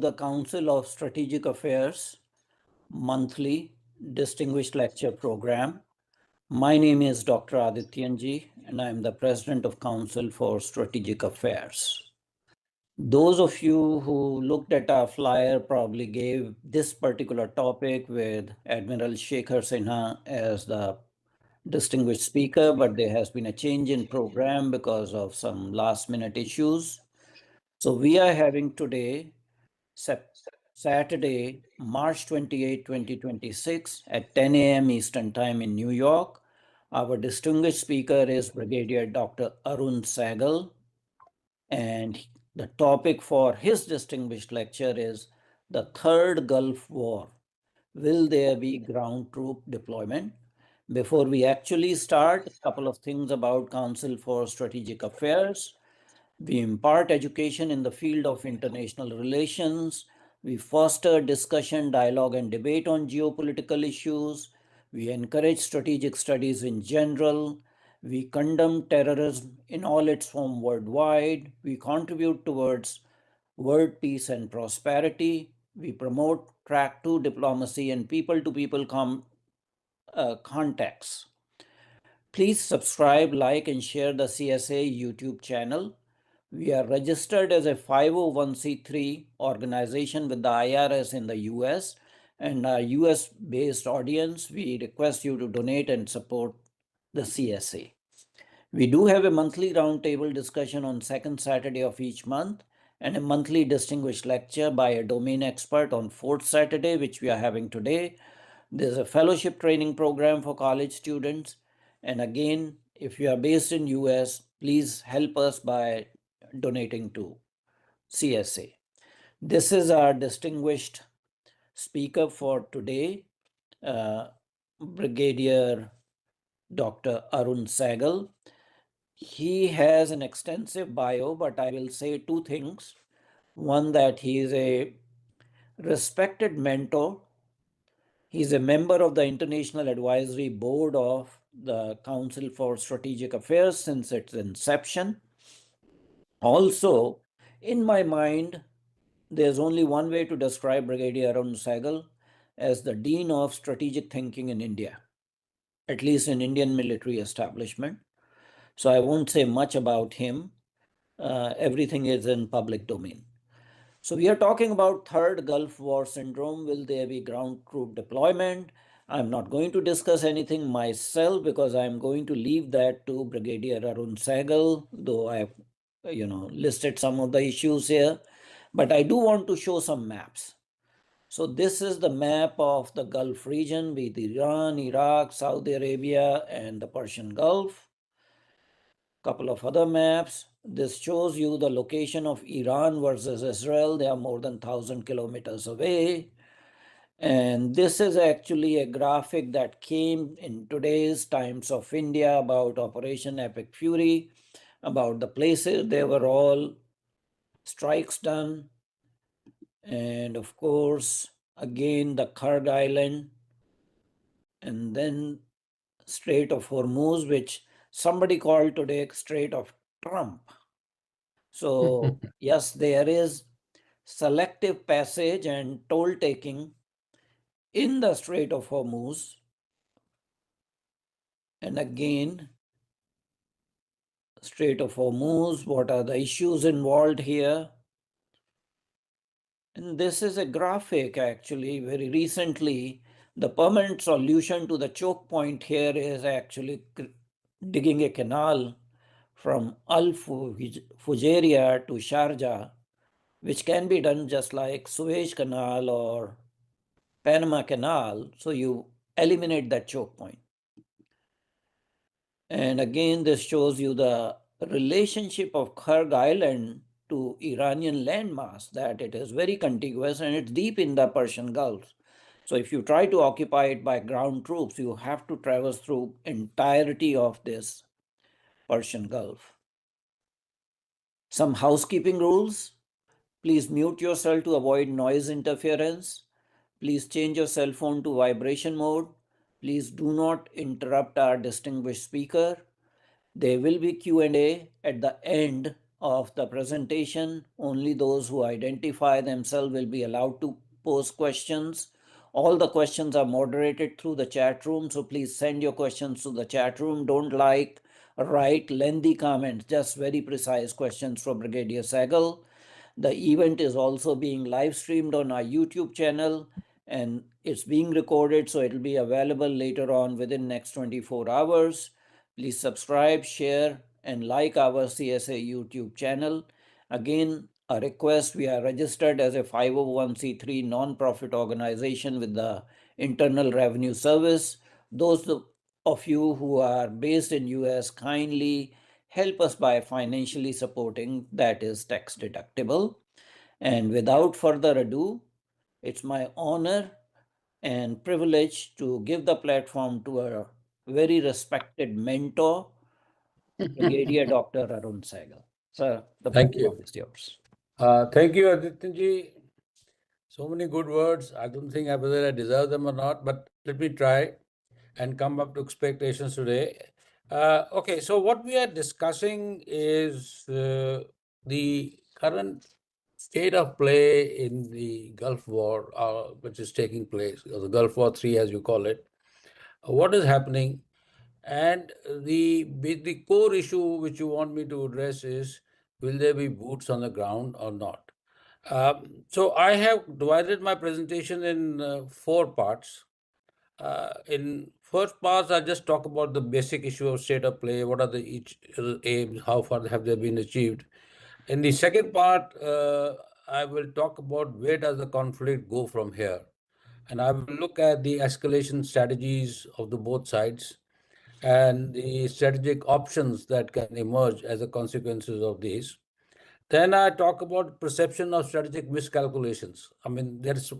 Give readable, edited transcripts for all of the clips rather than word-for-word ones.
the Council of Strategic Affairs monthly Distinguished Lecture program. My name is Dr. Adityanjee, and I am the President of Council for Strategic Affairs. Those of you who looked at our flyer probably gave this particular topic with Admiral Shekhar Sinha as the distinguished speaker, but there has been a change in program because of some last-minute issues. So we are having today, Saturday, March 28, 2026 at 10 a.m. Eastern Time in New York. Our distinguished speaker is Brigadier Dr. Arun Sehgal, and the topic for his distinguished lecture is the Third Gulf War. Will there be ground troop deployment? Before we actually start, a couple of things about Council for Strategic Affairs. We impart education in the field of international relations. We foster discussion, dialogue, and debate on geopolitical issues. We encourage strategic studies in general. We condemn terrorism in all its forms worldwide. We contribute towards world peace and prosperity. We promote track 2 diplomacy and people-to-people contacts. Please subscribe, like, and share the CSA YouTube channel. We are registered as a 501c3 organization with the IRS in the US, and our US-based audience, we request you to donate and support the CSA. We do have a monthly roundtable discussion on second Saturday of each month, and a monthly distinguished lecture by a domain expert on fourth Saturday, which we are having today. There's a fellowship training program for college students. And again, if you are based in US, please help us by donating to CSA. This is our distinguished speaker for today, Brigadier Dr. Arun Sehgal. He has an extensive bio, but I will say two things. One, that he is a respected mentor. He's a member of the International Advisory Board of the Council for Strategic Affairs since its inception. Also, in my mind, there's only one way to describe Brigadier Arun Sehgal as the Dean of Strategic Thinking in India, at least in Indian military establishment. So I won't say much about him. Everything is in public domain. So we are talking about Third Gulf War syndrome. Will there be ground troop deployment? I'm not going to discuss anything myself because I'm going to leave that to Brigadier Arun Sehgal, though I've listed some of the issues here. But I do want to show some maps. So this is the map of the Gulf region with Iran, Iraq, Saudi Arabia, and the Persian Gulf. Couple of other maps. This shows you the location of Iran versus Israel. They are more than 1,000 kilometers away. And this is actually a graphic that came in today's Times of India about Operation Epic Fury, about the places there were all strikes done. And of course, again, the Kharg Island, and then Strait of Hormuz, which somebody called today Strait of Trump. So yes, there is selective passage and toll taking in the Strait of Hormuz. And again, Strait of Hormuz, what are the issues involved here? And this is a graphic actually. Very recently, the permanent solution to the choke point here is actually digging a canal from Al Fujairah to Sharjah, which can be done just like Suez Canal or Panama Canal. So you eliminate that choke point. And again, this shows you the relationship of Kharg Island to Iranian landmass, that it is very contiguous and it's deep in the Persian Gulf. So if you try to occupy it by ground troops, you have to traverse through entirety of this Persian Gulf. Some housekeeping rules. Please mute yourself to avoid noise interference. Please change your cell phone to vibration mode. Please do not interrupt our distinguished speaker. There will be Q&A at the end of the presentation. Only those who identify themselves will be allowed to pose questions. All the questions are moderated through the chat room, so please send your questions to the chat room. Don't write lengthy comments, just very precise questions for Brigadier Sahgal. The event is also being live streamed on our YouTube channel, and it's being recorded, so it'll be available later on within next 24 hours. Please subscribe, share, and like our CSA YouTube channel. Again, a request, we are registered as a 501c3 non-profit organization with the Internal Revenue Service. Those of you who are based in US, kindly help us by financially supporting, that is tax deductible. And without further ado, it's my honor and privilege to give the platform to a very respected mentor, Brigadier Dr. Arun Sehgal. Sir, the Thank platform you. is yours. Thank you, Adityanjee. So many good words. I don't think whether I deserve them or not, but let me try and come up to expectations today. Okay, so what we are discussing is the current state of play in the Gulf War, which is taking place, or the Gulf War 3, as you call it. What is happening? And the core issue which you want me to address is, will there be boots on the ground or not? So I have divided my presentation in 4 parts. In first part, I just talk about the basic issue of state of play. What are the each aims? How far have they been achieved? In the second part, I will talk about where does the conflict go from here, and I will look at the escalation strategies of the both sides and the strategic options that can emerge as a consequences of these. Then I talk about perception of strategic miscalculations. I mean, that's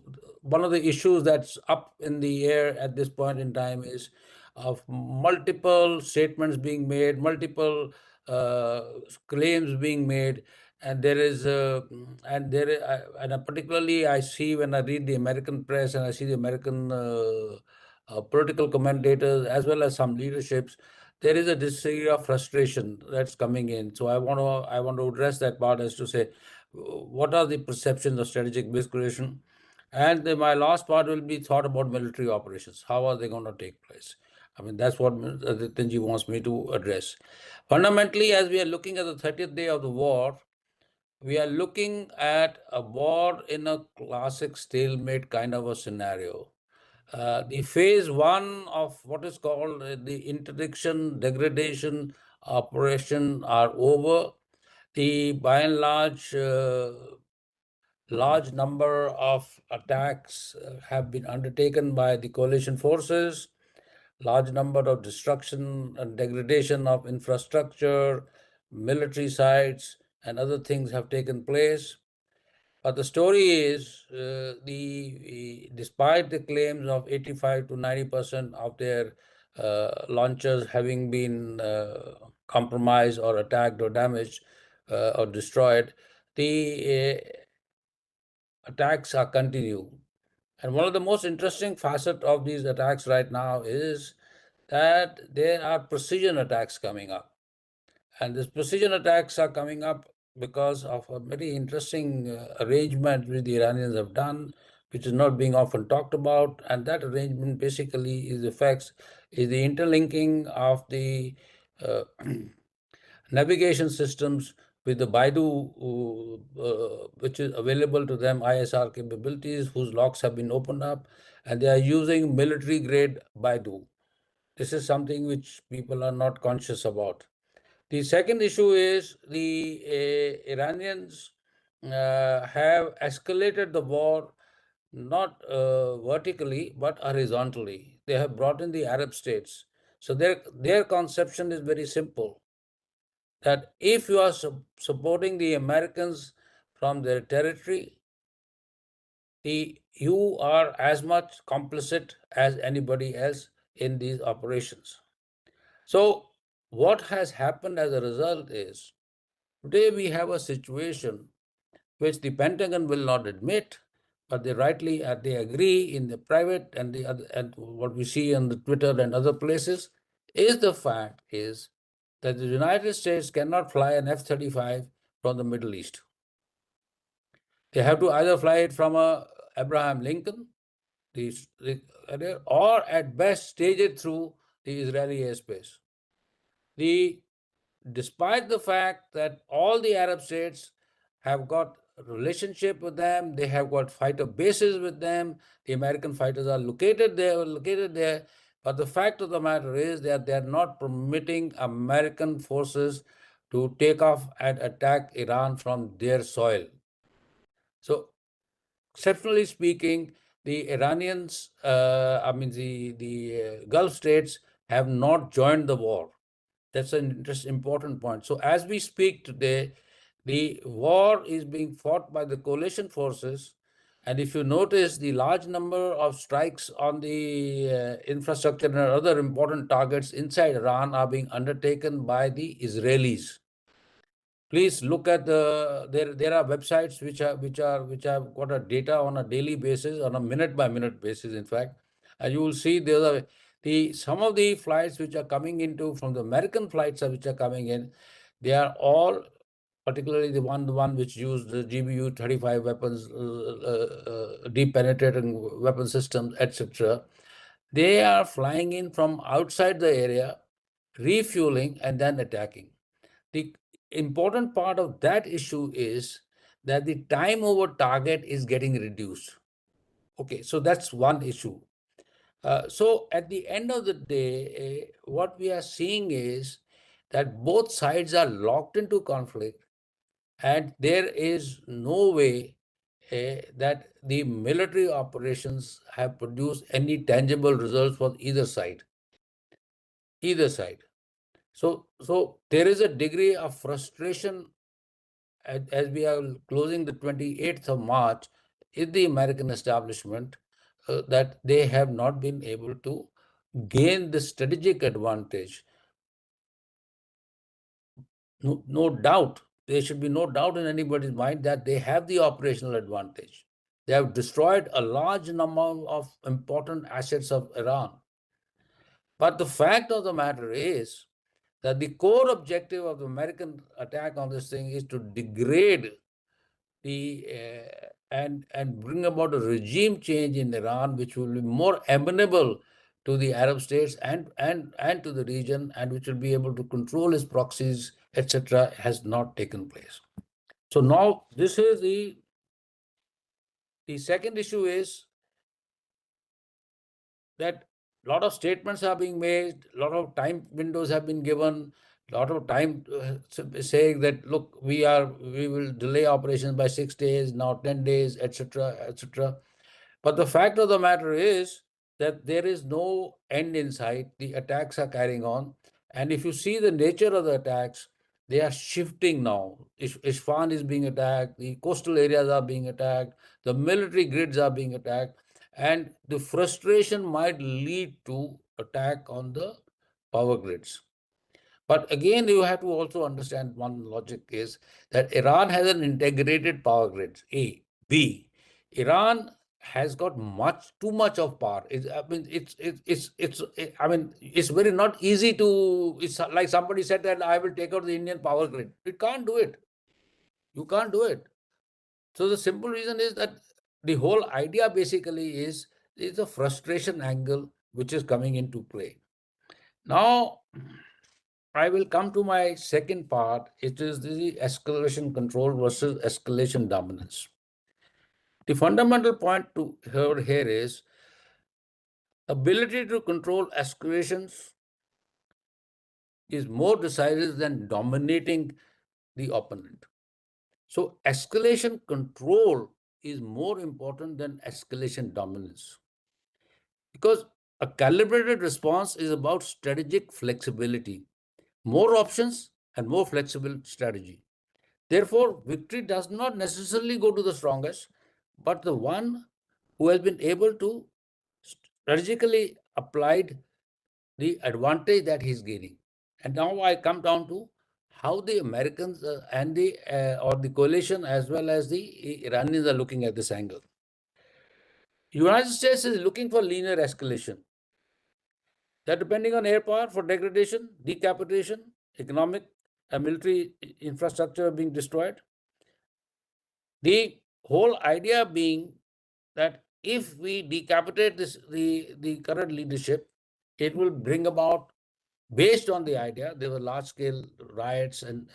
one of the issues that's up in the air at this point in time is of multiple statements being made, multiple uh, claims being made, and there is particularly I see when I read the American press and I see the American political commentators as well as some leaderships, there is a degree of frustration that's coming in. So I want to address that part as to say, what are the perceptions of strategic miscalculation, and then my last part will be thought about military operations. How are they going to take place? I mean, that's what Adityanjee wants me to address. Fundamentally, as we are looking at the 30th day of the war, we are looking at a war in a classic stalemate kind of a scenario. The phase one of what is called the interdiction degradation operation are over. By and large number of attacks have been undertaken by the coalition forces. Large number of destruction and degradation of infrastructure, military sites, and other things have taken place. But the story is, despite the claims of 85 to 90% of their launchers having been compromised or attacked or damaged or destroyed, the attacks are continue. And one of the most interesting facets of these attacks right now is that there are precision attacks coming up. And these precision attacks are coming up because of a very interesting arrangement which the Iranians have done, which is not being often talked about. And that arrangement basically is the interlinking of the navigation systems with the Baidu, which is available to them, ISR capabilities, whose locks have been opened up, and they are using military grade Baidu. This is something which people are not conscious about. The second issue is the Iranians have escalated the war not vertically but horizontally. They have brought in the Arab states. So their conception is very simple, that if you are supporting the Americans from their territory, you are as much complicit as anybody else in these operations. So what has happened as a result is, today we have a situation which the Pentagon will not admit, but they agree in the private and the other, and what we see on the Twitter and other places is the fact is that the United States cannot fly an F-35 from the Middle East. They have to either fly it from Abraham Lincoln, or at best stage it through the Israeli airspace. Despite the fact that all the Arab states have got a relationship with them, they have got fighter bases with them, the American fighters are located there, but the fact of the matter is that they are not permitting American forces to take off and attack Iran from their soil. So, exceptionally speaking, the Iranians, the Gulf states have not joined the war. That's an important point. So as we speak today, the war is being fought by the coalition forces. And if you notice, the large number of strikes on the infrastructure and other important targets inside Iran are being undertaken by the Israelis. Please look at there are websites which have got a data on a daily basis, on a minute by minute basis, in fact, and you will see there are some of the flights which are coming into from the American flights which are coming in, they are all, particularly the one which used the GBU 35 weapons, deep penetrating weapon systems, etc. They are flying in from outside the area, refueling and then attacking. The important part of that issue is that the time over target is getting reduced. Okay, so that's one issue. So at the end of the day, what we are seeing is that both sides are locked into conflict, and there is no way that the military operations have produced any tangible results for either side. Either side. So there is a degree of frustration as we are closing the 28th of March in the American establishment that they have not been able to gain the strategic advantage. No doubt, there should be no doubt in anybody's mind that they have the operational advantage. They have destroyed a large number of important assets of Iran. But the fact of the matter is that the core objective of the American attack on this thing is to degrade the and bring about a regime change in Iran, which will be more amenable to the Arab states and to the region, and which will be able to control its proxies, etc., has not taken place. So now this is the second issue is that a lot of statements are being made, a lot of time windows have been given, a lot of time saying that, look, we will delay operations by 6 days, now 10 days, etc., etc. But the fact of the matter is that there is no end in sight. The attacks are carrying on. And if you see the nature of the attacks, they are shifting now. Isfahan is being attacked, the coastal areas are being attacked, the military grids are being attacked, and the frustration might lead to attack on the power grids. But again, you have to also understand one logic is that Iran has an integrated power grid, A. B. Iran has got too much of power. It's very not easy to, it's like somebody said that I will take out the Indian power grid. You can't do it. You can't do it. So the simple reason is that the whole idea basically is a frustration angle which is coming into play. Now, I will come to my second part. It is the escalation control versus escalation dominance. The fundamental point to here is ability to control escalations is more decisive than dominating the opponent. So escalation control is more important than escalation dominance. Because a calibrated response is about strategic flexibility, more options and more flexible strategy. Therefore, victory does not necessarily go to the strongest, but the one who has been able to strategically applied the advantage that he's gaining. And now I come down to how the Americans and the coalition as well as the Iranians are looking at this angle. United States is looking for linear escalation. That depending on air power for degradation, decapitation, economic military infrastructure being destroyed. The whole idea being that if we decapitate the current leadership, it will bring about, based on the idea, there were large scale riots and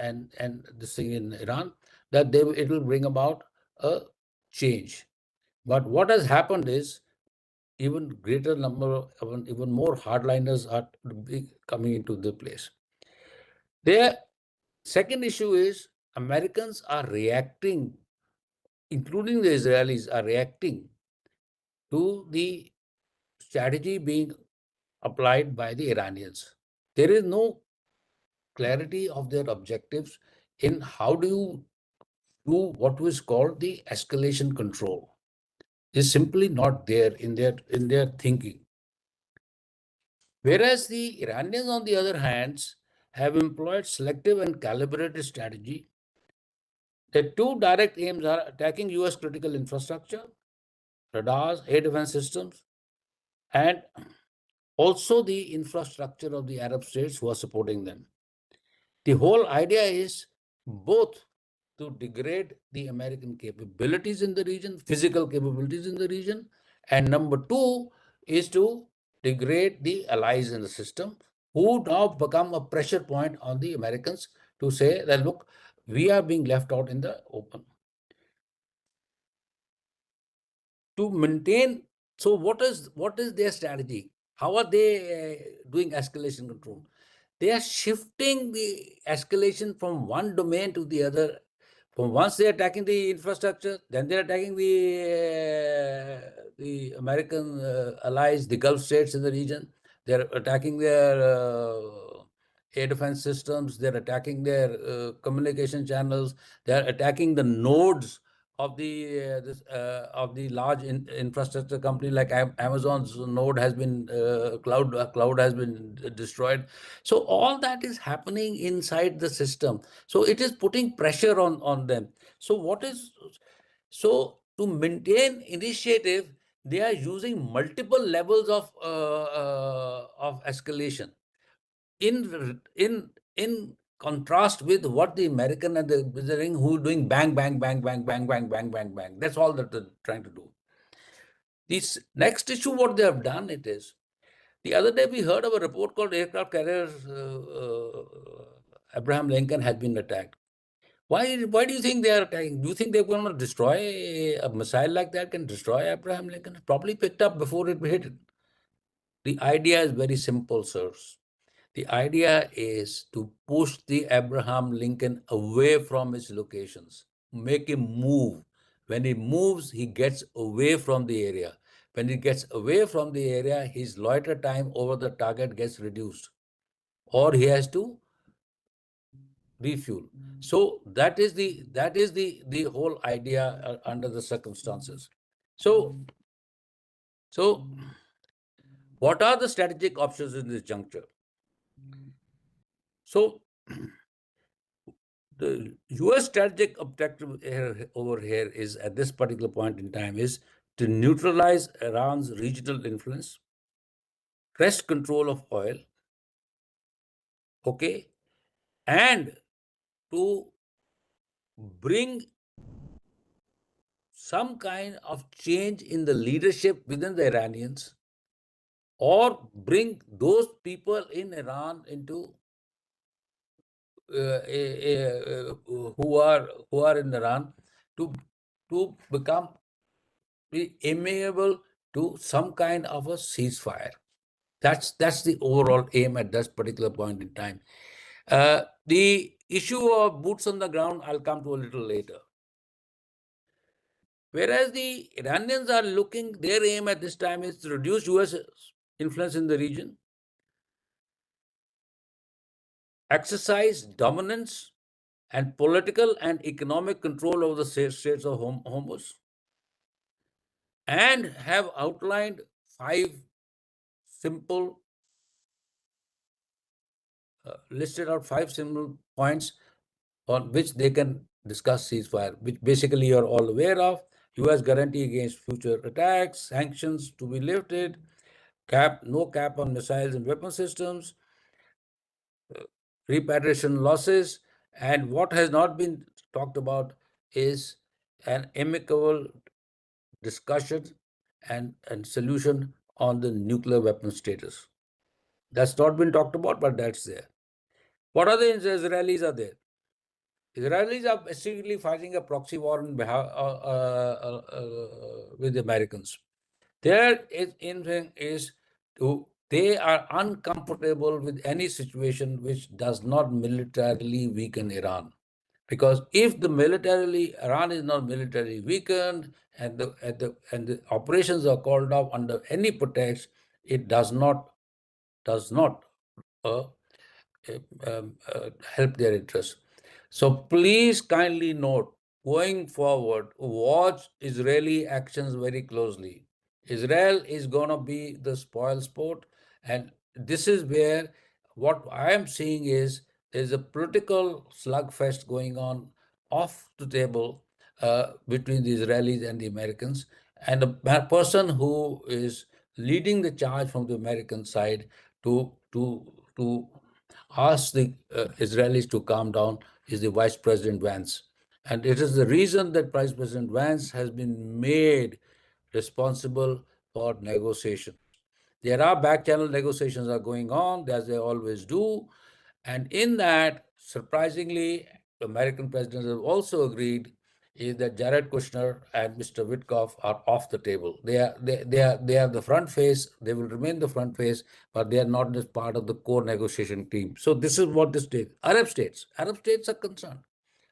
this thing in Iran, that it will bring about a change. But what has happened is even greater number, even more hardliners are coming into the place. The second issue is Americans are reacting, including the Israelis, are reacting to the strategy being applied by the Iranians. There is no clarity of their objectives in how do you do what was called the escalation control. Is simply not there in their thinking. Whereas the Iranians, on the other hand, have employed selective and calibrated strategy. The two direct aims are attacking US critical infrastructure, radars, air defense systems, and also the infrastructure of the Arab states who are supporting them. The whole idea is both to degrade the American capabilities in the region, physical capabilities in the region, and number two is to degrade the allies in the system who now become a pressure point on the Americans to say that, look, we are being left out in the open. To maintain, so what is their strategy? How are they doing escalation control? They are shifting the escalation from one domain to the other. From once they're attacking the infrastructure, then they're attacking the American allies, the Gulf states in the region. They're attacking their air defense systems. They're attacking their communication channels. They're attacking the nodes of the large infrastructure company like Amazon's node has been cloud has been destroyed. So all that is happening inside the system. So it is putting pressure on them. So to maintain initiative, they are using multiple levels of escalation in contrast with what the American and the Brazilian who are doing bang, bang, bang, bang, bang, bang, bang, bang, bang. That's all that they're trying to do. This next issue, what they have done, it is the other day we heard of a report called aircraft carrier Abraham Lincoln has been attacked. Why do you think they are attacking? Do you think they're going to destroy a missile like that can destroy Abraham Lincoln? It's probably picked up before it hit it. The idea is very simple, sirs. The idea is to push the Abraham Lincoln away from its locations, make him move. When he moves, he gets away from the area. When he gets away from the area, his loiter time over the target gets reduced, or he has to refuel. So that is the whole idea under the circumstances. So what are the strategic options in this juncture? So the US strategic objective over here is, at this particular point in time, is to neutralize Iran's regional influence, wrest control of oil, okay, and to bring some kind of change in the leadership within the Iranians, or bring those people in Iran into who are in Iran to become be amenable to some kind of a ceasefire. That's the overall aim at this particular point in time. The issue of boots on the ground, I'll come to a little later. Whereas the Iranians are looking, their aim at this time is to reduce US influence in the region, exercise dominance and political and economic control over the states of Hormuz, and have outlined 5 simple, listed out 5 simple points on which they can discuss ceasefire, which basically you're all aware of. US guarantee against future attacks, sanctions to be lifted, no cap on missiles and weapon systems, repatriation losses, And what has not been talked about is an amicable discussion and solution on the nuclear weapon status. That's not been talked about, but that's there. What are the Israelis are there? Israelis are basically fighting a proxy war on behalf, with the Americans. Their intent is they are uncomfortable with any situation which does not militarily weaken Iran. Because if the militarily Iran is not militarily weakened and the operations are called off under any pretext, it does not uh, help their interests. So please kindly note, going forward, watch Israeli actions very closely. Israel is going to be the spoil sport, and this is where what I am seeing is there's a political slugfest going on off the table between the Israelis and the Americans, and the person who is leading the charge from the American side to ask the Israelis to calm down is the Vice President Vance. And it is the reason that Vice President Vance has been made responsible for negotiation. There are back channel negotiations are going on, as they always do. And in that, surprisingly, the American presidents have also agreed is that Jared Kushner and Mr. Witkoff are off the table. They are the front face. They will remain the front face, but they are not as part of the core negotiation team. So this is what the state Arab states are concerned.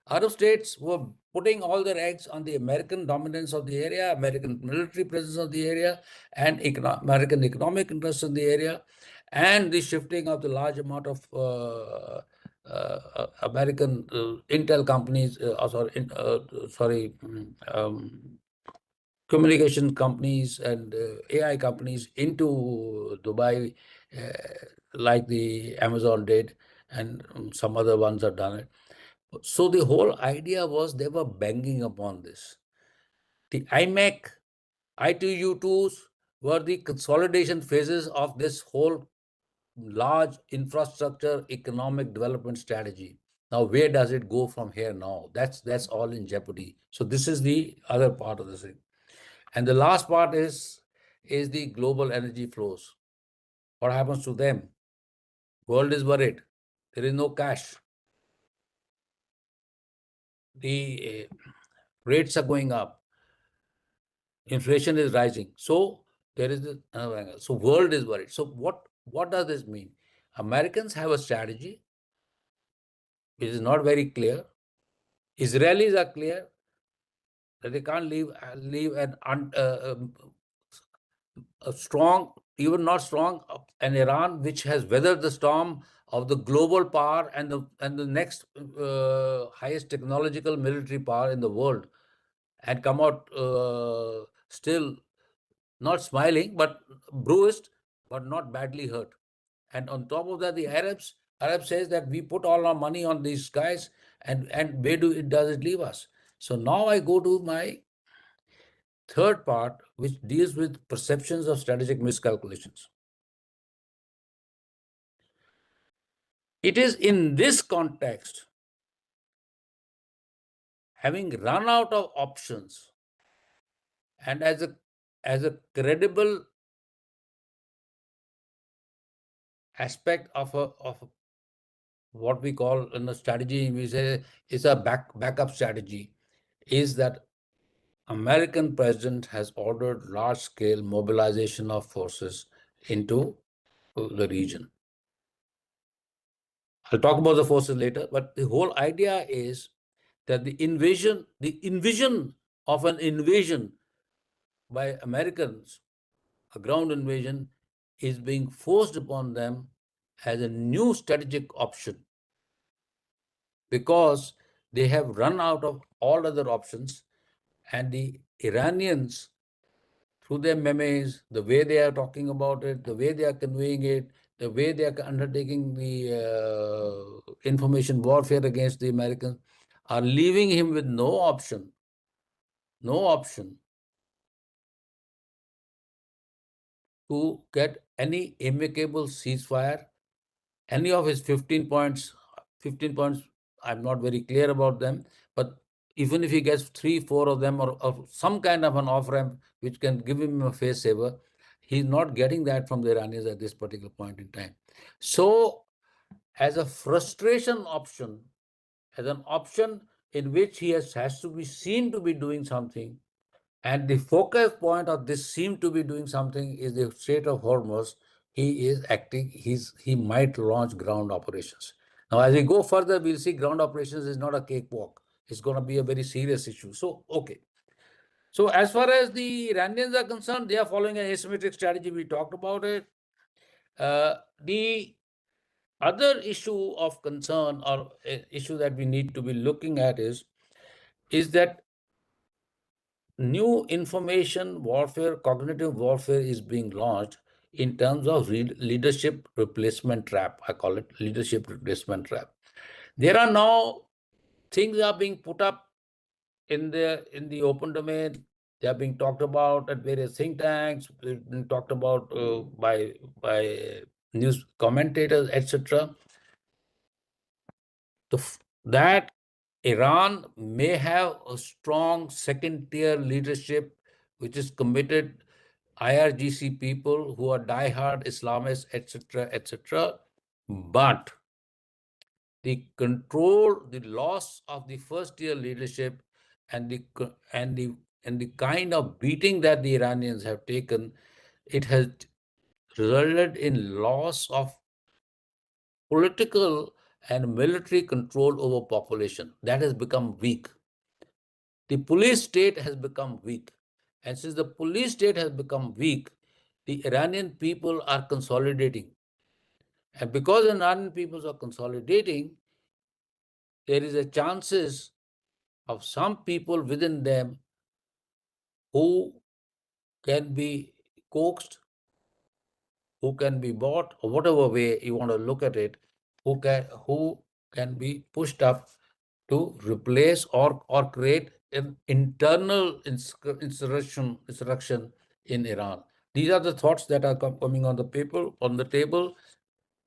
Arab states were putting all their eggs on the American dominance of the area, American military presence of the area, and American economic interests in the area, and the shifting of the large amount of American intel companies, communication companies and AI companies into Dubai, like the Amazon did, and some other ones have done it. So the whole idea was they were banging upon this. The IMEC, I2U2s were the consolidation phases of this whole large infrastructure economic development strategy. Now, where does it go from here now? That's all in jeopardy. So this is the other part of the thing. And the last part is the global energy flows. What happens to them? World is worried. There is no cash. The rates are going up. Inflation is rising. So there is another angle. So world is worried. So what does this mean? Americans have a strategy which is not very clear. Israelis are clear that they can't leave a strong, even not strong, an Iran which has weathered the storm of the global power and the next highest technological military power in the world, and come out still not smiling, but bruised, but not badly hurt. And on top of that, the Arab says that we put all our money on these guys, and where does it leave us? So now I go to my third part, which deals with perceptions of strategic miscalculations. It is in this context, having run out of options, and as a credible aspect of what we call in a strategy, we say is a backup strategy, is that American president has ordered large scale mobilization of forces into the region. I'll talk about the forces later, but the whole idea is that the invasion of an invasion by Americans, a ground invasion, is being forced upon them as a new strategic option because they have run out of all other options, and the Iranians, through their memes, the way they are talking about it, the way they are conveying it, the way they are undertaking the information warfare against the Americans, are leaving him with no option to get any amicable ceasefire. Any of his 15 points I'm not very clear about them, but even if he gets 3, 4 of them, or some kind of an off-ramp which can give him a face saver, he's not getting that from the Iranians at this particular point in time. So as a frustration option, as an option in which he has to be seen to be doing something, and the focus point of this seem to be doing something is the Strait of Hormuz. He is acting, he might launch ground operations. Now, as we go further, we'll see ground operations is not a cakewalk. It's going to be a very serious issue. So, okay. So, as far as the Iranians are concerned, they are following an asymmetric strategy. We talked about it. The other issue of concern, or issue that we need to be looking at, is that new information warfare, cognitive warfare is being launched in terms of leadership replacement trap. I call it leadership replacement trap. There are now things are being put up in the open domain. They are being talked about at various think tanks, being talked about by news commentators, etc. That Iran may have a strong second tier leadership which is committed IRGC people who are diehard Islamists, etc., etc. But the loss of the first tier leadership, and the kind of beating that the Iranians have taken, it has resulted in loss of political and military control over population. That has become weak. The police state has become weak. And since the police state has become weak, the Iranian people are consolidating. And because the Iranian peoples are consolidating, there is a chances of some people within them who can be coaxed, who can be bought, or whatever way you want to look at it, who can be pushed up to replace or create an internal insurrection in Iran. These are the thoughts that are coming on the table.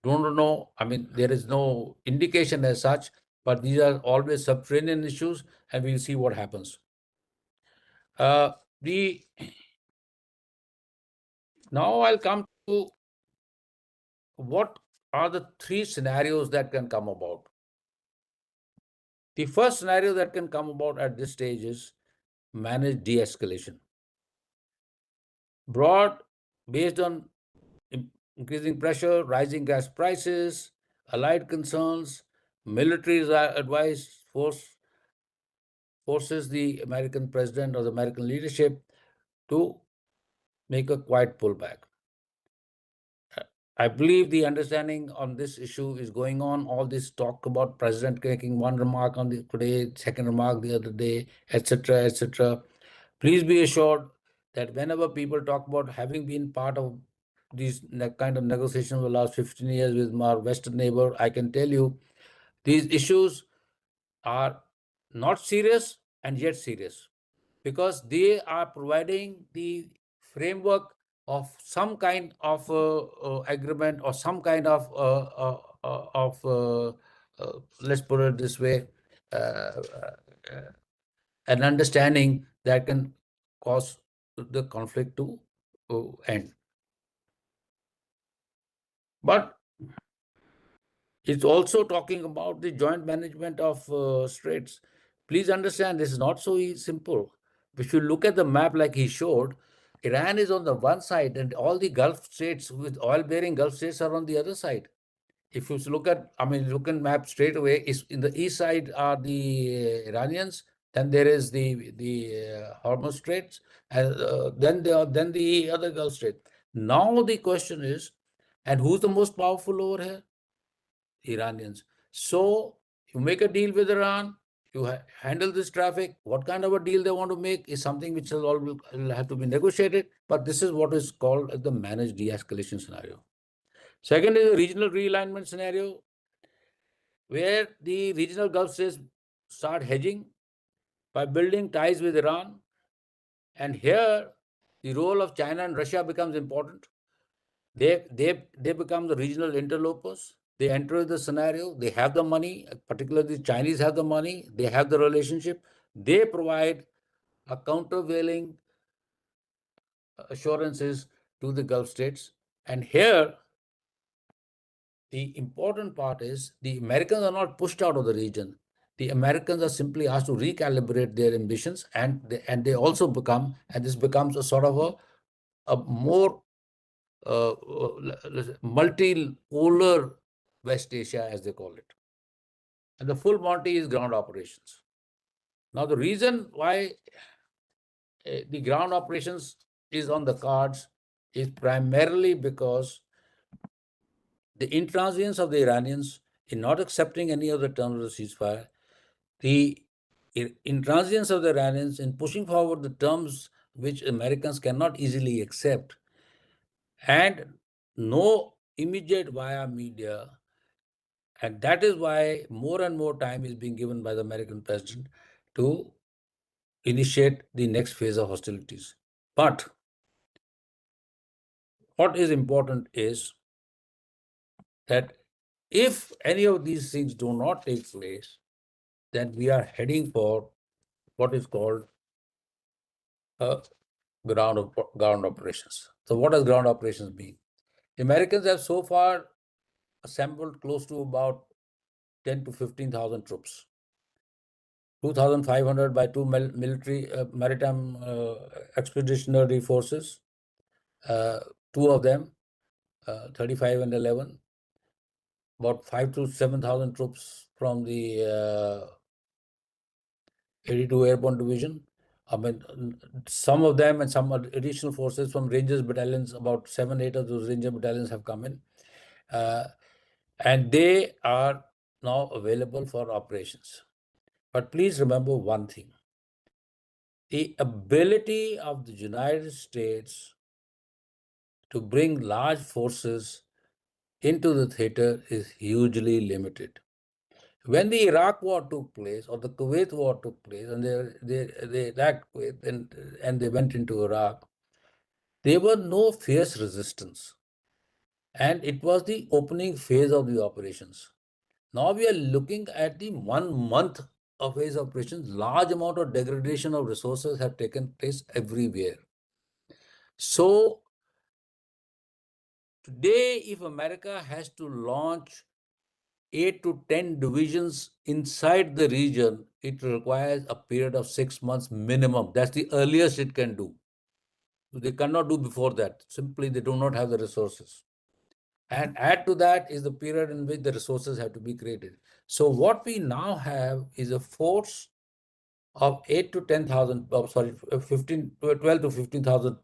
Don't know. I mean, there is no indication as such, but these are always subterranean issues, and we'll see what happens. The Now I'll come to what are the 3 scenarios that can come about. The first scenario that can come about at this stage is managed de-escalation. Broad, based on increasing pressure, rising gas prices, allied concerns, military advice forces the American president or the American leadership to make a quiet pullback. I believe the understanding on this issue is going on. All this talk about president making one remark on the today, second remark the other day, etc., etc. Please be assured that whenever people talk about having been part of these kind of negotiations for the last 15 years with our Western neighbor, I can tell you these issues are not serious and yet serious, because they are providing the framework of some kind of agreement, or some kind of let's put it this way, an understanding that can cause the conflict to end. But it's also talking about the joint management of straits. Please understand, this is not so simple. If you look at the map like he showed, Iran is on the one side, and all the Gulf states with oil-bearing Gulf states are on the other side. If you look at, look at map straight away, is in the east side are the Iranians, then there is the Hormuz Straits, and then the other Gulf state. Now the question is, and who's the most powerful over here? Iranians. So you make a deal with Iran, you handle this traffic. What kind of a deal they want to make is something which will have to be negotiated. But this is what is called the managed de-escalation scenario. Second is a regional realignment scenario, where the regional Gulf states start hedging by building ties with Iran. And here, the role of China and Russia becomes important. They become the regional interlopers. They enter the scenario, they have the money, particularly the Chinese have the money, they have the relationship, they provide a countervailing assurances to the Gulf states. And here, the important part is the Americans are not pushed out of the region. The Americans are simply asked to recalibrate their ambitions, and they also become, and this becomes a sort of a more multipolar West Asia, as they call it. And the full Monty is ground operations. Now, the reason why the ground operations is on the cards is primarily because the intransigence of the Iranians in not accepting any of the terms of the ceasefire, the intransigence of the Iranians in pushing forward the terms which Americans cannot easily accept, and no immediate via media. And that is why more and more time is being given by the American president to initiate the next phase of hostilities. But what is important is that if any of these things do not take place, then we are heading for what is called ground operations. So, what does ground operations mean? The Americans have so far assembled close to about 10 to 15,000 troops, 2,500 by two military maritime expeditionary forces, two of them, 35 and 11, about 5 to 7,000 troops from the 82 Airborne Division. I mean, some of them and some additional forces from Rangers battalions, about 7, 8 of those Ranger battalions have come in. And they are now available for operations. But please remember one thing. The ability of the United States to bring large forces into the theater is hugely limited. When the Iraq war took place or the Kuwait war took place, and they attacked Kuwait and they went into Iraq, there were no fierce resistance. And it was the opening phase of the operations. Now we are looking at the 1 month of phase operations. Large amount of degradation of resources have taken place everywhere. So today, if America has to launch 8 to 10 divisions inside the region, it requires a period of 6 months minimum. That's the earliest it can do. They cannot do before that. Simply, they do not have the resources. And add to that is the period in which the resources have to be created. So what we now have is a force of 8 to 10,000, 15, 12 to 15,000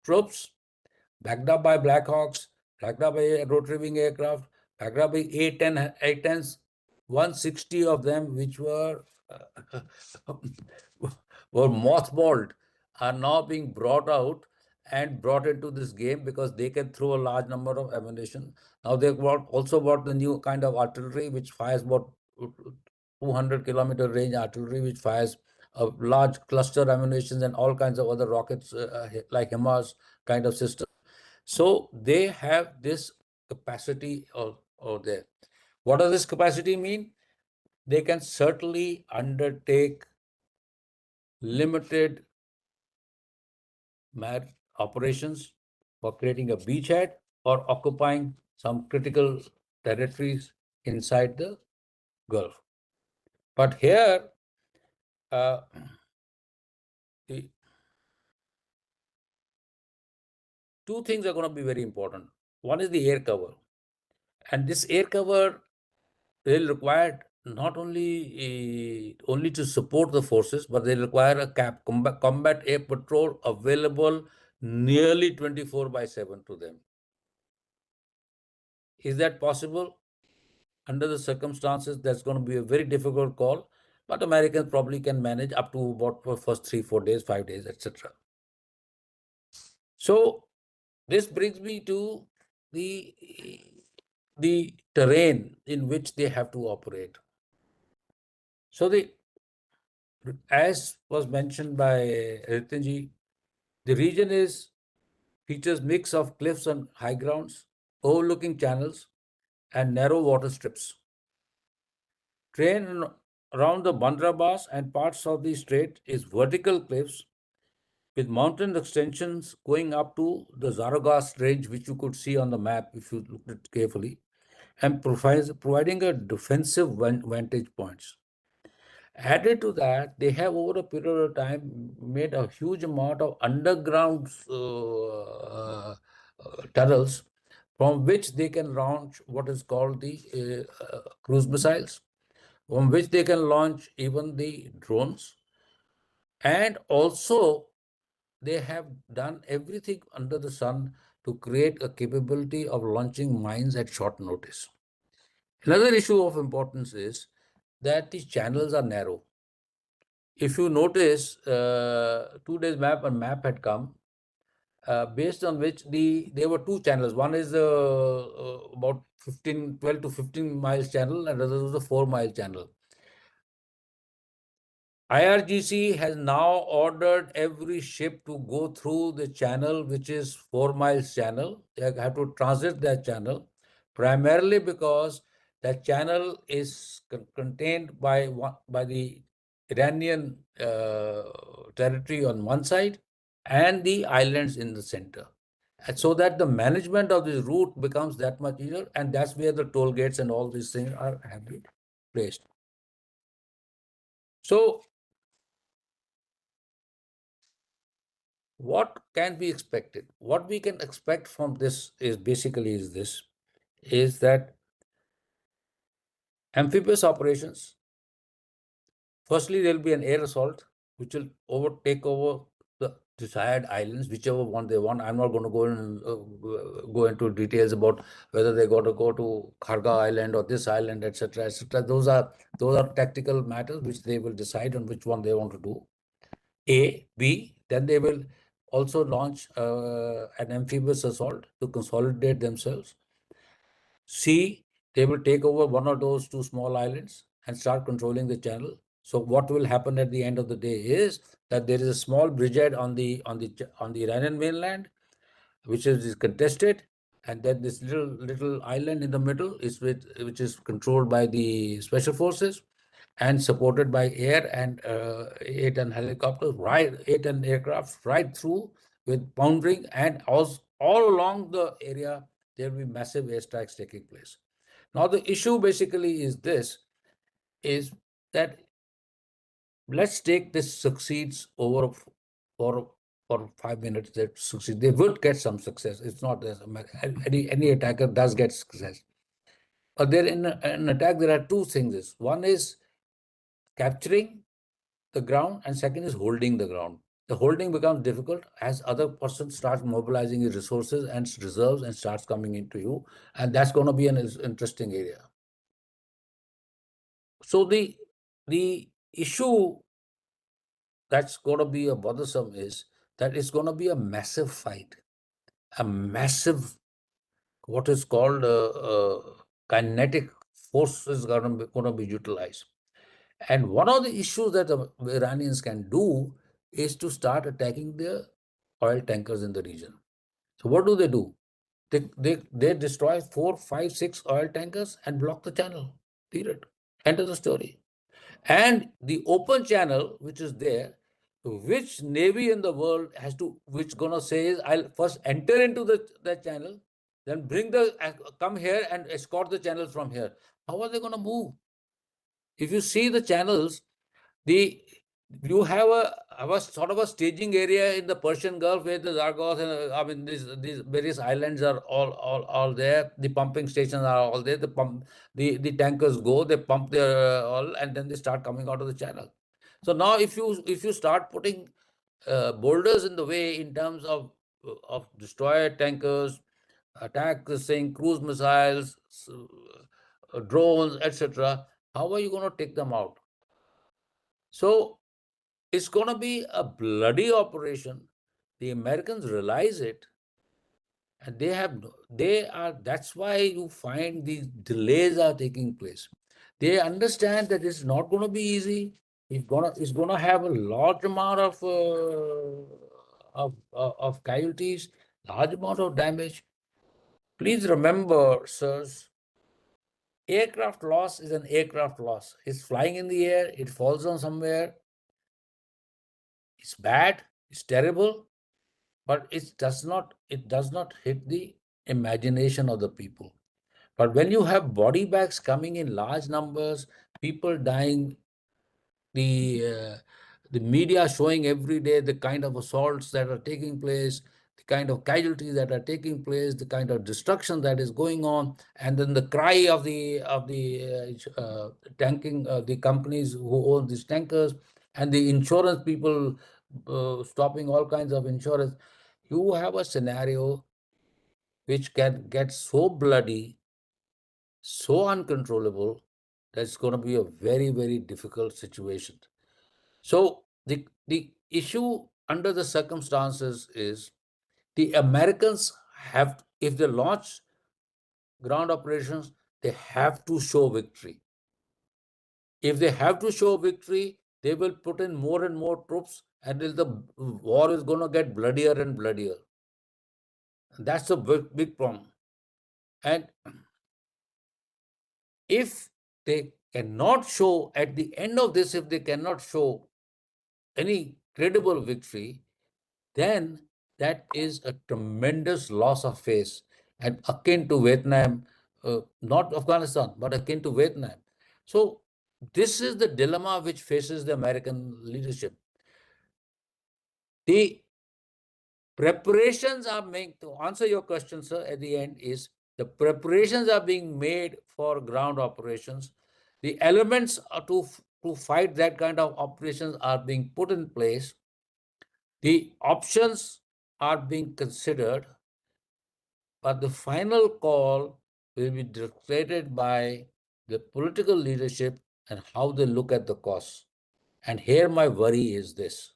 troops, backed up by Black Hawks, backed up by rotary wing aircraft, backed up by A-10s, 160 of them, which were were mothballed, are now being brought out and brought into this game because they can throw a large number of ammunition. Now they've also brought the new kind of artillery which fires about 200-kilometer range artillery, which fires a large cluster ammunition and all kinds of other rockets like HIMARS kind of system. So they have this capacity or there. What does this capacity mean? They can certainly undertake limited operations for creating a beachhead or occupying some critical territories inside the Gulf. But here, the two things are going to be very important. One is the air cover. And this air cover will require not only to support the forces, but they require a combat air patrol available nearly 24/7 to them. Is that possible? Under the circumstances, that's going to be a very difficult call, but Americans probably can manage up to about for first 3, 4 days, 5 days, etc. So this brings me to the the terrain in which they have to operate. So as was mentioned by Adityanjee, the region features mix of cliffs and high grounds, overlooking channels, and narrow water strips. Terrain around the Bandarabas and parts of the strait is vertical cliffs with mountain extensions going up to the Zaragoza range, which you could see on the map if you looked at it carefully, and providing a defensive vantage points. Added to that, they have over a period of time made a huge amount of underground tunnels from which they can launch what is called the cruise missiles, from which they can launch even the drones. And also, they have done everything under the sun to create a capability of launching mines at short notice. Another issue of importance is that the channels are narrow. If you notice, 2 days map, a map had come based on which there were two channels. One is about 12 to 15 miles channel, and another was a 4 mile channel. IRGC has now ordered every ship to go through the channel, which is 4 miles channel. They have to transit that channel, primarily because that channel is contained by the Iranian territory on one side and the islands in the center. And so that the management of this route becomes that much easier, and that's where the toll gates and all these things have been placed. So what can be expected? What we can expect from this is basically is that amphibious operations, firstly, there will be an air assault, which will take over the desired islands, whichever one they want. I'm not going to go into details about whether they got to go to Kharga Island or this island, etc., etc. Those are tactical matters which they will decide on which one they want to do. B, then they will also launch an amphibious assault to consolidate themselves. C, they will take over one of those two small islands and start controlling the channel. So what will happen at the end of the day is that there is a small bridgehead on the Iranian mainland, which is contested, and then this little island in the middle which is controlled by the special forces and supported by air and 8 ton helicopters, right, 8 ton aircraft right through with boundary, and all along the area there will be massive airstrikes taking place. Now the issue basically is is that let's take this succeeds over for 5 minutes. That succeed, they will get some success. It's not any attacker does get success. But there in an attack there are two things. One is capturing the ground, and second is holding the ground. The holding becomes difficult as other person starts mobilizing his resources and reserves and starts coming into you, and that's going to be an interesting area. So the issue that's going to be a bothersome is that it's going to be a massive fight, a massive what is called kinetic force is going to be utilized. And one of the issues that the Iranians can do is to start attacking the oil tankers in the region. So what do? They destroy 4, 5, 6 oil tankers and block the channel. Period. End of the story. And the open channel, which is there, which navy in the world which gonna say is, I'll first enter into that channel, then come here and escort the channels from here. How are they gonna move? If you see the channels, you have a sort of a staging area in the Persian Gulf where the Zagros and these various islands are all there. The pumping stations are all there. The tankers go, they pump their oil, and then they start coming out of the channel. So now, if you start putting boulders in the way in terms of destroyer tankers, attack saying cruise missiles, drones, etc., how are you going to take them out? So it's going to be a bloody operation. The Americans realize it, and that's why you find these delays are taking place. They understand that it's not going to be easy. It's gonna have a large amount of casualties, large amount of damage. Please remember, sirs, aircraft loss is an aircraft loss. It's flying in the air, it falls on somewhere. It's bad, it's terrible, but it does not hit the imagination of the people. But when you have body bags coming in large numbers, people dying, the uh, the media showing every day the kind of assaults that are taking place, the kind of casualties that are taking place, the kind of destruction that is going on, and then the cry of the tanking the companies who own these tankers, and the insurance people stopping all kinds of insurance. You have a scenario which can get so bloody, so uncontrollable, that it's going to be a very, very difficult situation. So the issue under the circumstances is the Americans have, if they launch ground operations, they have to show victory. If they have to show victory, they will put in more and more troops, and the war is going to get bloodier and bloodier. That's a big, big problem. And if they cannot show at the end of this, if they cannot show any credible victory, then that is a tremendous loss of face and akin to Vietnam, not Afghanistan, but akin to Vietnam. So, this is the dilemma which faces the American leadership. The preparations are made, to answer your question, sir, at the end, is the preparations are being made for ground operations. The elements to fight that kind of operations are being put in place. The options are being considered, but the final call will be dictated by the political leadership and how they look at the costs. And here my worry is this: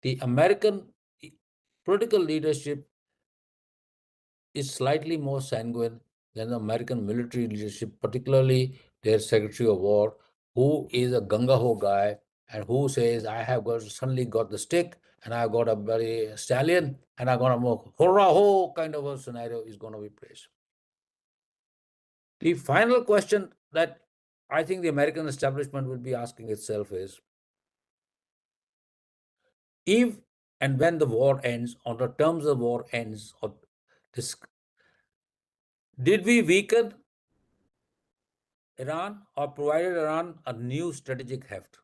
the American political leadership is slightly more sanguine than the American military leadership, particularly their Secretary of War, who is a gung ho guy and who says, I have suddenly got the stick and I've got a very stallion and I'm going to move, hurrah ho kind of a scenario is going to be praised. The final question that I think the American establishment will be asking itself is, if and when the war ends, on the terms of war ends, or this, did we weaken Iran or provided Iran a new strategic heft?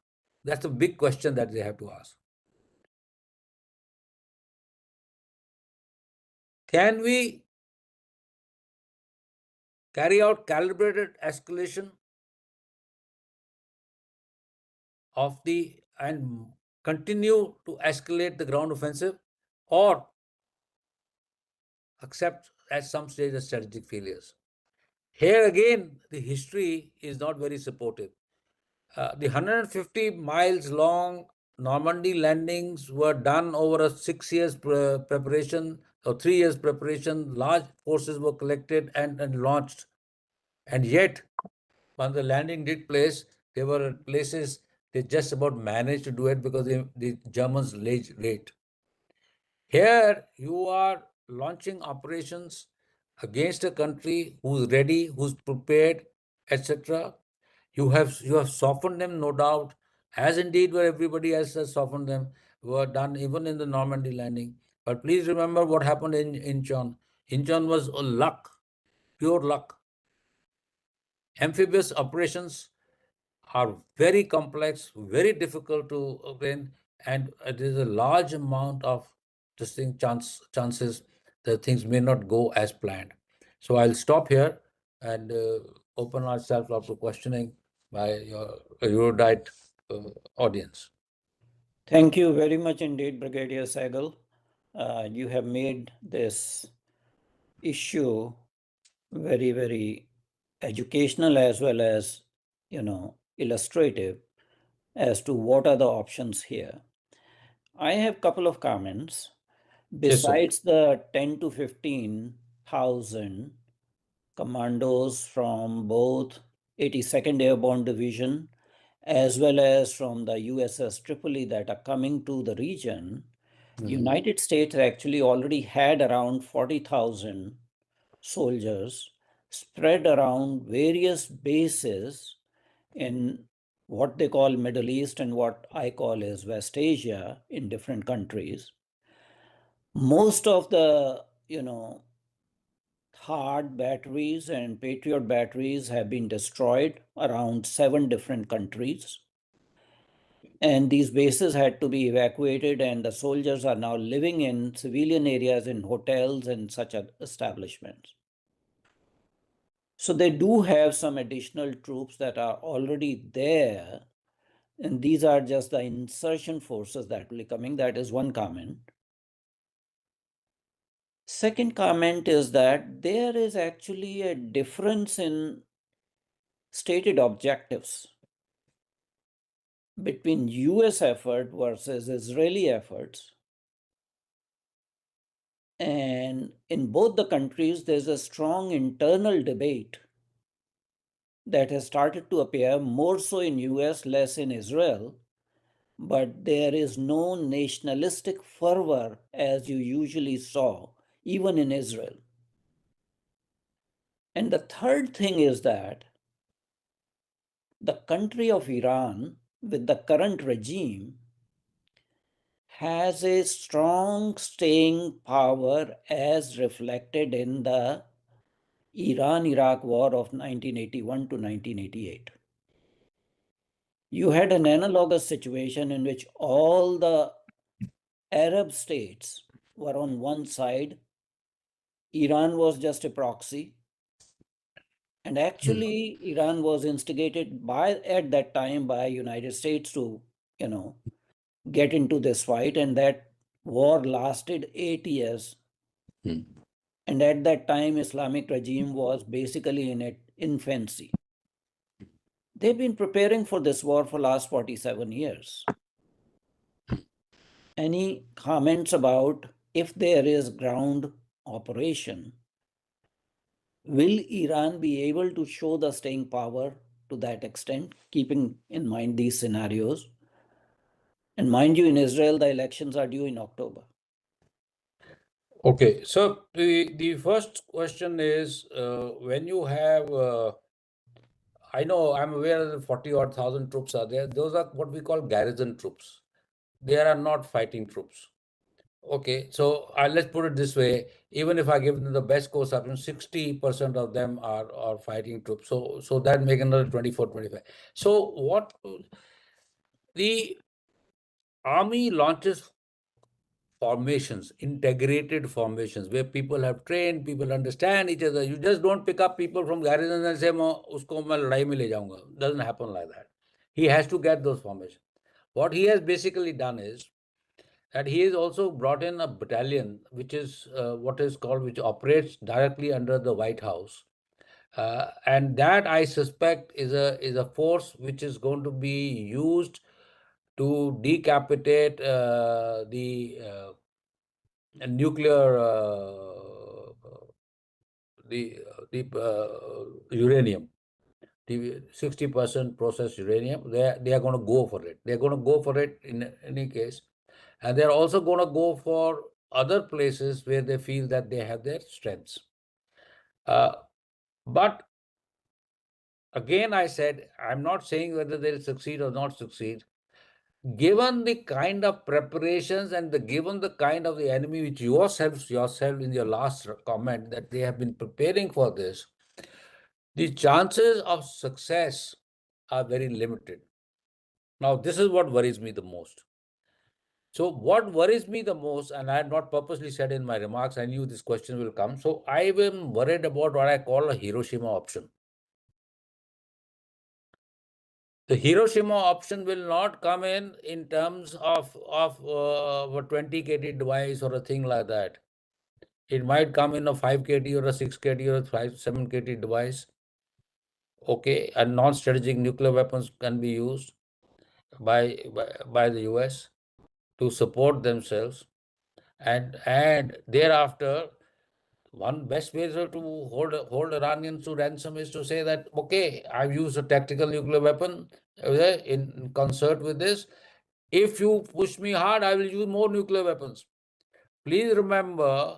That's a big question that they have to ask. Can we carry out calibrated escalation of the and continue to escalate the ground offensive, or accept at some stage the strategic failures? Here again, the history is not very supportive. The 150 miles long Normandy landings were done over a 6 years preparation or 3 years preparation. Large forces were collected and launched. And yet, when the landing did place, there were places they just about managed to do it because the Germans laid late. Here, you are launching operations against a country who's ready, who's prepared, etc. You have softened them, no doubt, as indeed where everybody else has softened them, were done even in the Normandy landing. But please remember what happened in Incheon. Incheon was a luck, pure luck. Amphibious operations are very complex, very difficult to obtain, and there is a large amount of distinct chances that things may not go as planned. So I'll stop here and open ourselves up to questioning by your erudite audience. Thank you very much indeed, Brigadier Sahgal. You have made this issue very, very educational as well as, illustrative as to what are the options here. I have a couple of comments. Yes, sir. Besides the 10 to 15,000 commandos from both 82nd Airborne Division as well as from the USS Tripoli that are coming to the region, United States actually already had around 40,000 soldiers spread around various bases in what they call Middle East and what I call as West Asia in different countries. Most of the, hard batteries and Patriot batteries have been destroyed around 7 different countries. And these bases had to be evacuated, and the soldiers are now living in civilian areas in hotels and such establishments. So they do have some additional troops that are already there, and these are just the insurgent forces that will be coming. That is one comment. Second comment is that there is actually a difference in stated objectives between US effort versus Israeli efforts. And in both the countries, there's a strong internal debate that has started to appear, more so in US, less in Israel. But there is no nationalistic fervor as you usually saw, even in Israel. And the third thing is that the country of Iran, with the current regime, has a strong staying power as reflected in the Iran-Iraq War of 1981 to 1988. You had an analogous situation in which all the Arab states were on one side. Iran was just a proxy. And actually, Iran was instigated at that time by United States to, get into this fight. And that war lasted 8 years. And at that time, Islamic regime was basically in its infancy. They've been preparing for this war for last 47 years. Any comments about if there is ground operation, will Iran be able to show the staying power to that extent, keeping in mind these scenarios? And mind you, in Israel, the elections are due in October. Okay, so the first question is when you have, I know I'm aware that 40 odd thousand troops are there. Those are what we call garrison troops. They are not fighting troops. Okay, so let's put it this way. Even if I give them the best course option, 60% of them are fighting troops. So that make another 24, 25. So what the army launches formations, integrated formations, where people have trained, people understand each other. You just don't pick up people from garrisons and say, usko main ladai mein le jaunga. Doesn't happen like that. He has to get those formations. What he has basically done is that he has also brought in a battalion, which is what is called, which operates directly under the White House. And that I suspect is a force which is going to be used to decapitate nuclear uranium, the 60% processed uranium. They are going to go for it. They're going to go for it in any case, and they're also going to go for other places where they feel that they have their strengths. But again, I said, I'm not saying whether they'll succeed or not succeed. Given the kind of preparations and given the kind of the enemy which yourself in your last comment that they have been preparing for this, the chances of success are very limited. Now, this is what worries me the most. So what worries me the most, and I had not purposely said in my remarks, I knew this question will come. So I am worried about what I call a Hiroshima option. The Hiroshima option will not come in terms of a 20 kT device or a thing like that. It might come in a 5 kT or a 6 kT or a 7 kT device. Okay, and non-strategic nuclear weapons can be used by the US to support themselves, and thereafter, one best way to hold Iranians to ransom is to say that, okay, I've used a tactical nuclear weapon in concert with this. If you push me hard, I will use more nuclear weapons. Please remember,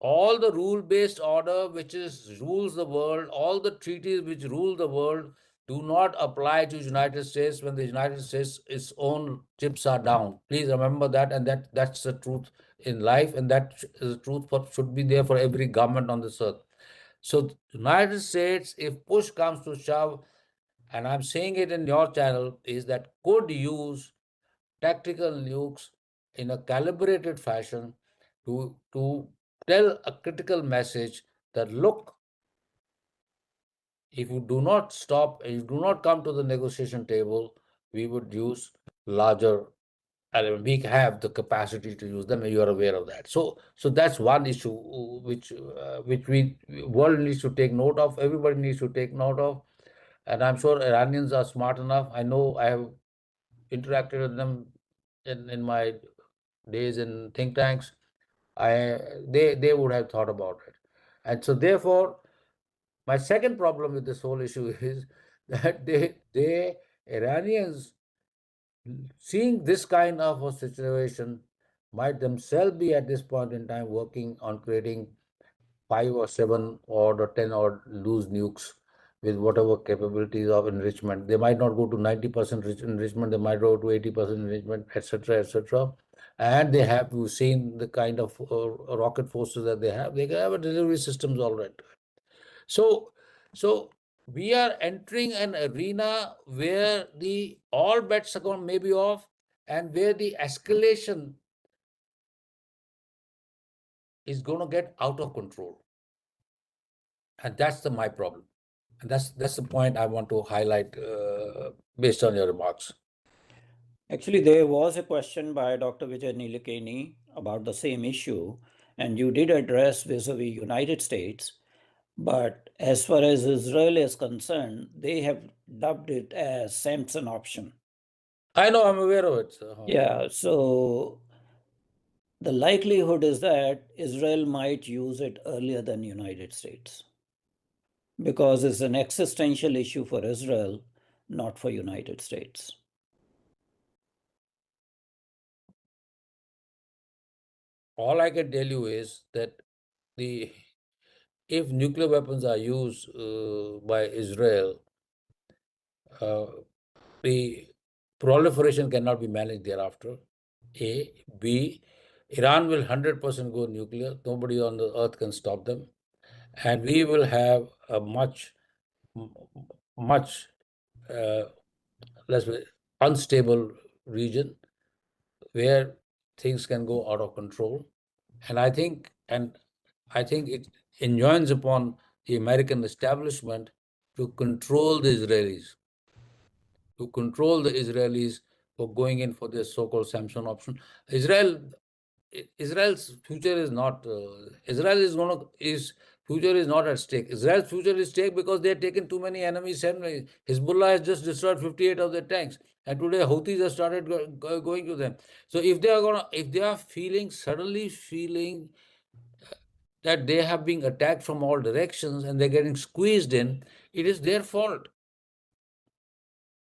all the rule-based order which rules the world, all the treaties which rule the world do not apply to United States when the United States its own chips are down. Please remember that, and that's the truth in life, and that is the truth for should be there for every government on this earth. So United States, if push comes to shove, and I'm saying it in your channel, is that could use tactical nukes in a calibrated fashion to tell a critical message that look, if you do not stop and you do not come to the negotiation table, we would use larger element. We have the capacity to use them, and you are aware of that. So that's one issue which we world needs to take note of. Everybody needs to take note of, and I'm sure Iranians are smart enough. I know I have interacted with them in my days in think tanks. They would have thought about it, and so therefore my second problem with this whole issue is that they Iranians, seeing this kind of a situation, might themselves be at this point in time working on creating 5 or 7 or the 10 or loose nukes with whatever capabilities of enrichment. They might not go to 90% enrichment, they might go to 80% enrichment, etc., etc. And they have seen the kind of rocket forces that they have. They have a delivery systems all right. So, so we are entering an arena where the all bets are going maybe off, and where the escalation is going to get out of control, and that's my problem, and that's the point I want to highlight based on your remarks. Actually, there was a question by Dr. Vijay Nilekani about the same issue, and you did address vis-a-vis United States. But as far as Israel is concerned, they have dubbed it as Samson option. I know, I'm aware of it. Yeah, so the likelihood is that Israel might use it earlier than United States because it's an existential issue for Israel, not for United States. All I can tell you is that the if nuclear weapons are used by Israel, uh, the proliferation cannot be managed thereafter. A. B. Iran will 100% go nuclear. Nobody on the earth can stop them. And we will have a much, uh, let's say, unstable region where things can go out of control. And I think it enjoins upon the American establishment to control the Israelis, for going in for this so-called Samson option. Israel's future is not. Israel is going to is future is not at stake. Israel's future is at stake because they have taken too many enemies. Hezbollah has just destroyed 58 of their tanks, and today Houthis have started going to them. So if they are suddenly feeling that they have been attacked from all directions and they're getting squeezed in, it is their fault.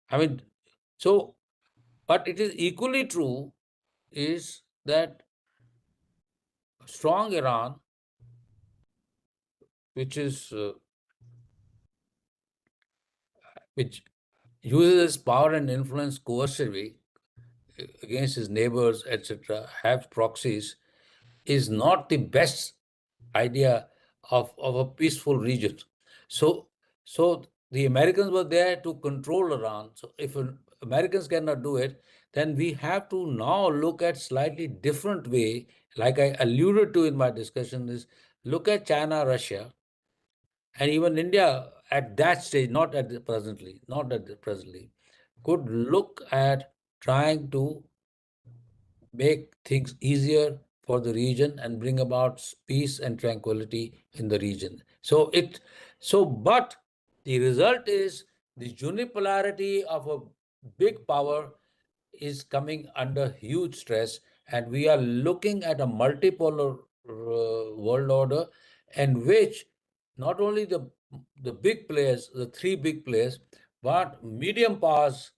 I mean, so, but it is equally true is that strong Iran, which is which uses its power and influence coercively against its neighbors, etc., have proxies, is not the best idea of a peaceful region. So, so the Americans were there to control Iran. So if Americans cannot do it, then we have to now look at slightly different way, like I alluded to in my discussion, is look at China, Russia, and even India at that stage, not at the presently, could look at trying to make things easier for the region and bring about peace and tranquility in the region. But the result is the unipolarity of a big power is coming under huge stress, and we are looking at a multipolar world order in which not only the big players, the three big players, but medium powers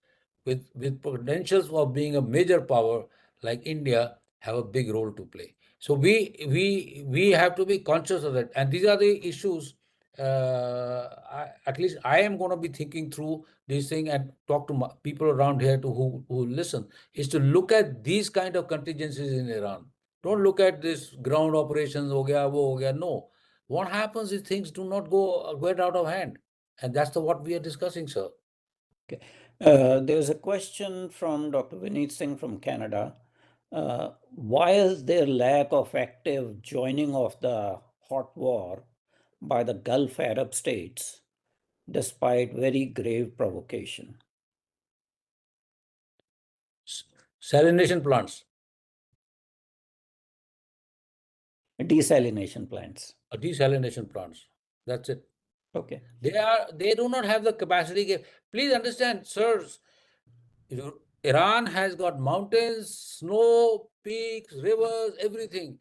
with potentials of being a major power like India have a big role to play. So we have to be conscious of that, and these are the issues. At least I am going to be thinking through this thing and talk to people around here to who listen. Is to look at these kind of contingencies in Iran. Don't look at this ground operations. Ho gaya, wo ho gaya. No, what happens is things do not get out of hand, and that's what we are discussing, sir. Okay. There's a question from Dr. Vineet Singh from Canada. Why is there lack of active joining of the hot war by the Gulf Arab states despite very grave provocation? Salination plants, Desalination plants. desalination plants. That's it. Okay. They do not have the capacity. Please understand, sirs. Iran has got mountains, snow, peaks, rivers, everything.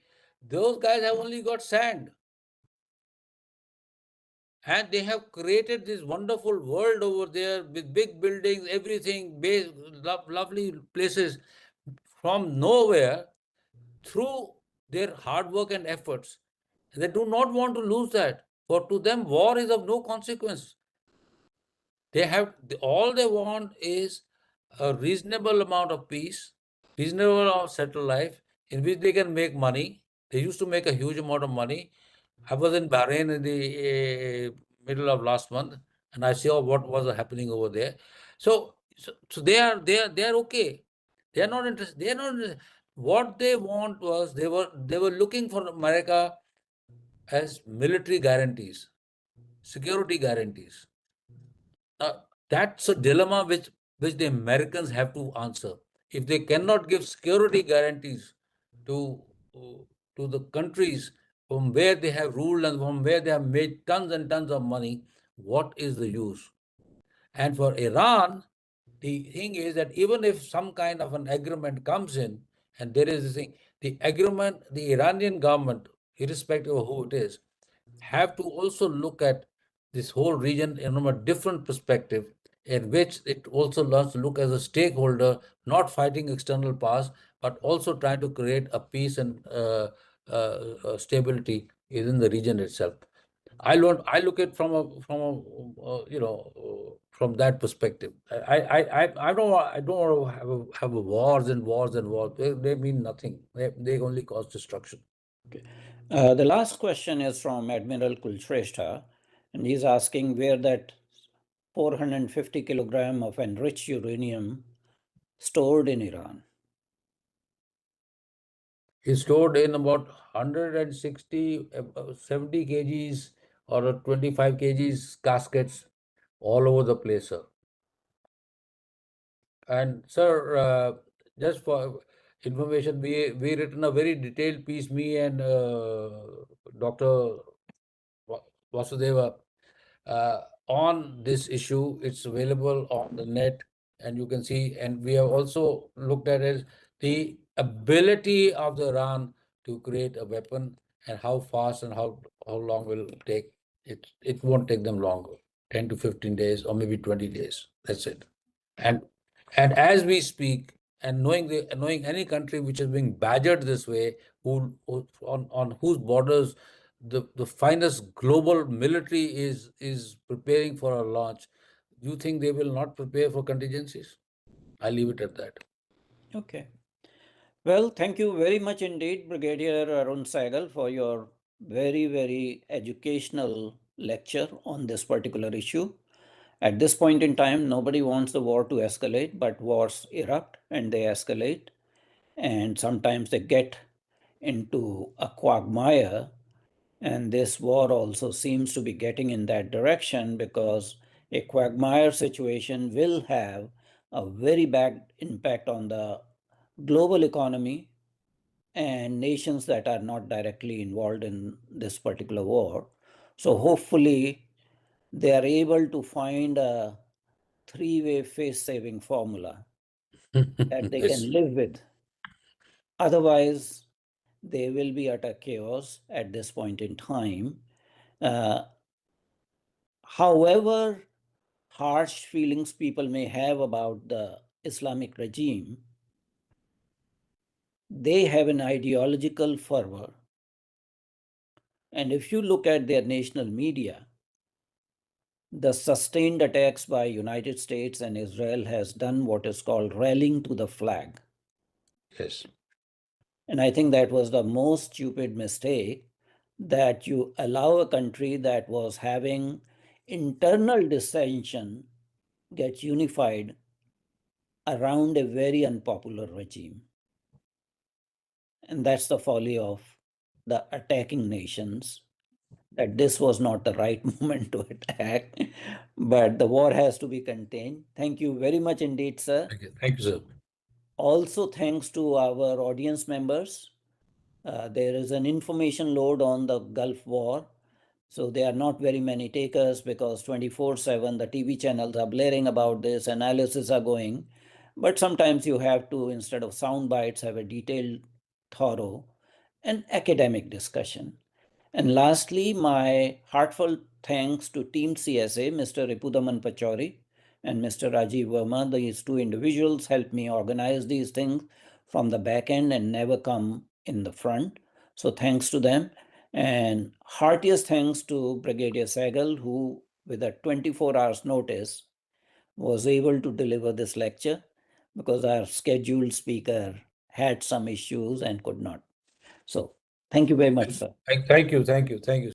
Those guys have only got sand. And they have created this wonderful world over there with big buildings, everything, lovely places from nowhere through their hard work and efforts. They do not want to lose that. For to them, war is of no consequence. All they want is a reasonable amount of peace, reasonable amount of settled life in which they can make money. They used to make a huge amount of money. I was in Bahrain in the middle of last month, and I saw what was happening over there. So they are okay. They are not interested. They are not. What they want was they were looking for America as military guarantees, security guarantees. That's a dilemma which the Americans have to answer. If they cannot give security guarantees to to the countries from where they have ruled and from where they have made tons and tons of money, what is the use? And for Iran, the thing is that even if some kind of an agreement comes in, and there is this thing, the agreement, the Iranian government, irrespective of who it is, have to also look at this whole region from a different perspective, in which it also learns to look as a stakeholder, not fighting external powers, but also trying to create a peace and stability within the region itself. I look at from that perspective. I don't want to have wars and wars and wars. They mean nothing. They only cause destruction. Okay. The last question is from Admiral Kulshrestha, and he's asking where that 450 kilogram of enriched uranium stored in Iran. Is stored in about 160, 70 kgs or 25 kgs caskets all over the place, sir. And sir, just for information, we written a very detailed piece, me and Dr. Vasudeva, on this issue. It's available on the net, and you can see. And we have also looked at it, the ability of the Iran to create a weapon, and how fast and how long will it take. It won't take them longer, 10 to 15 days, or maybe 20 days. That's it. And as we speak, and knowing any country which is being badgered this way, who on whose borders the finest global military is preparing for a launch, you think they will not prepare for contingencies? I leave it at that. Okay. Well, thank you very much indeed, Brigadier Arun Sehgal, for your very, very educational lecture on this particular issue. At this point in time, nobody wants the war to escalate, but wars erupt and they escalate. And sometimes they get into a quagmire. And this war also seems to be getting in that direction because a quagmire situation will have a very bad impact on the global economy and nations that are not directly involved in this particular war. So hopefully they are able to find a three-way face-saving formula that they Yes. can live with. Otherwise, they will be utter chaos at this point in time. Uh, However harsh feelings people may have about the Islamic regime, they have an ideological fervor. And if you look at their national media, the sustained attacks by United States and Israel has done what is called rallying to the flag. Yes. And I think that was the most stupid mistake, that you allow a country that was having internal dissension get unified around a very unpopular regime. And that's the folly of the attacking nations, that this was not the right moment to attack, but the war has to be contained. Thank you very much indeed, sir. Okay. Thank you, sir. Also, thanks to our audience members. There is an information load on the Gulf War. So there are not very many takers because 24/7 the TV channels are blaring about this, analysis are going. But sometimes you have to, instead of sound bites, have a detailed, thorough, and academic discussion. And lastly, my heartfelt thanks to Team CSA, Mr. Ripudaman Pachori and Mr. Rajiv Verma. These two individuals helped me organize these things from the back end and never come in the front. So thanks to them. And heartiest thanks to Brigadier Sahgal, who, with a 24 hours notice, was able to deliver this lecture because our scheduled speaker had some issues and could not. So thank you very much, sir. Thank you. Thank you. Thank you.